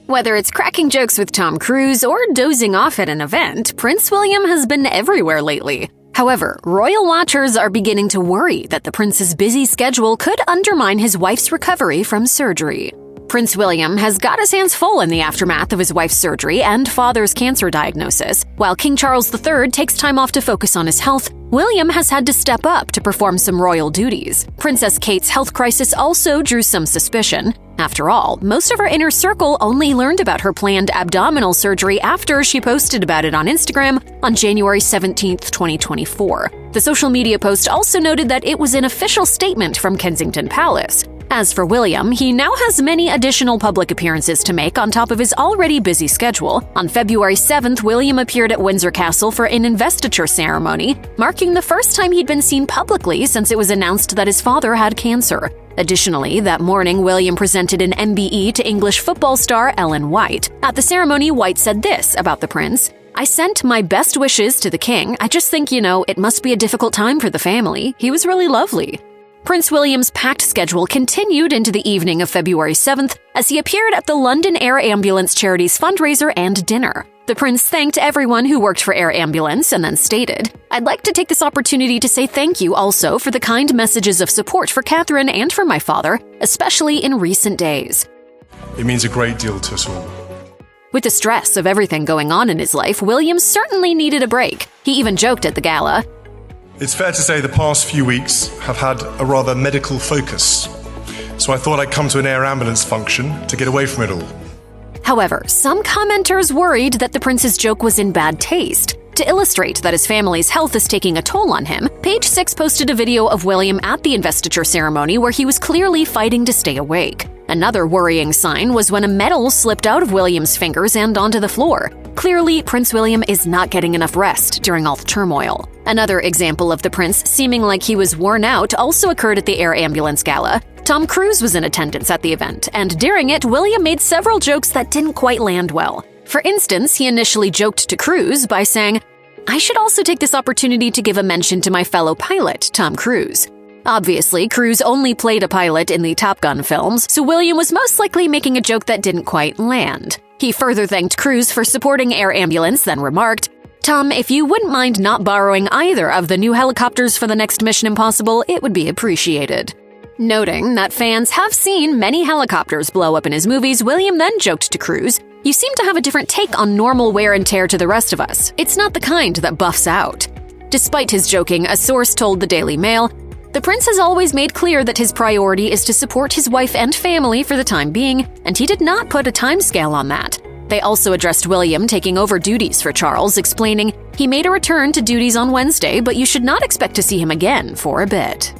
Whether it's cracking jokes with Tom Cruise or dozing off at an event, Prince William has been everywhere lately. However, royal watchers are beginning to worry that the prince's busy schedule could undermine his wife's recovery from surgery. Prince William has got his hands full in the aftermath of his wife's surgery and father's cancer diagnosis. While King Charles III takes time off to focus on his health, William has had to step up to perform some royal duties. Princess Kate's health crisis also drew some suspicion. After all, most of her inner circle only learned about her planned abdominal surgery after she posted about it on Instagram on January 17, 2024. The social media post also noted that it was an official statement from Kensington Palace. As for William, he now has many additional public appearances to make on top of his already busy schedule. On February 7th, William appeared at Windsor Castle for an investiture ceremony, marking the first time he'd been seen publicly since it was announced that his father had cancer. Additionally, that morning, William presented an MBE to English football star Ellen White. At the ceremony, White said this about the prince: "I sent my best wishes to the king. I just think, it must be a difficult time for the family. He was really lovely." Prince William's packed schedule continued into the evening of February 7th as he appeared at the London Air Ambulance Charities fundraiser and dinner. The prince thanked everyone who worked for Air Ambulance and then stated, "I'd like to take this opportunity to say thank you also for the kind messages of support for Catherine and for my father, especially in recent days." It means a great deal to us all. With the stress of everything going on in his life, William certainly needed a break. He even joked at the gala, It's fair to say the past few weeks have had a rather medical focus, so I thought I'd come to an air ambulance function to get away from it all. However, some commenters worried that the prince's joke was in bad taste. To illustrate that his family's health is taking a toll on him, Page 6 posted a video of William at the investiture ceremony where he was clearly fighting to stay awake. Another worrying sign was when a medal slipped out of William's fingers and onto the floor. Clearly, Prince William is not getting enough rest during all the turmoil. Another example of the prince seeming like he was worn out also occurred at the Air Ambulance Gala. Tom Cruise was in attendance at the event, and during it, William made several jokes that didn't quite land well. For instance, he initially joked to Cruise by saying, "I should also take this opportunity to give a mention to my fellow pilot, Tom Cruise." Obviously, Cruise only played a pilot in the Top Gun films, so William was most likely making a joke that didn't quite land. He further thanked Cruise for supporting Air Ambulance, then remarked, "Tom, if you wouldn't mind not borrowing either of the new helicopters for the next Mission Impossible, it would be appreciated." Noting that fans have seen many helicopters blow up in his movies, William then joked to Cruise, "You seem to have a different take on normal wear and tear to the rest of us. It's not the kind that buffs out." Despite his joking, a source told the Daily Mail, "The prince has always made clear that his priority is to support his wife and family for the time being, and he did not put a timescale on that." They also addressed William taking over duties for Charles, explaining, "He made a return to duties on Wednesday, but you should not expect to see him again for a bit."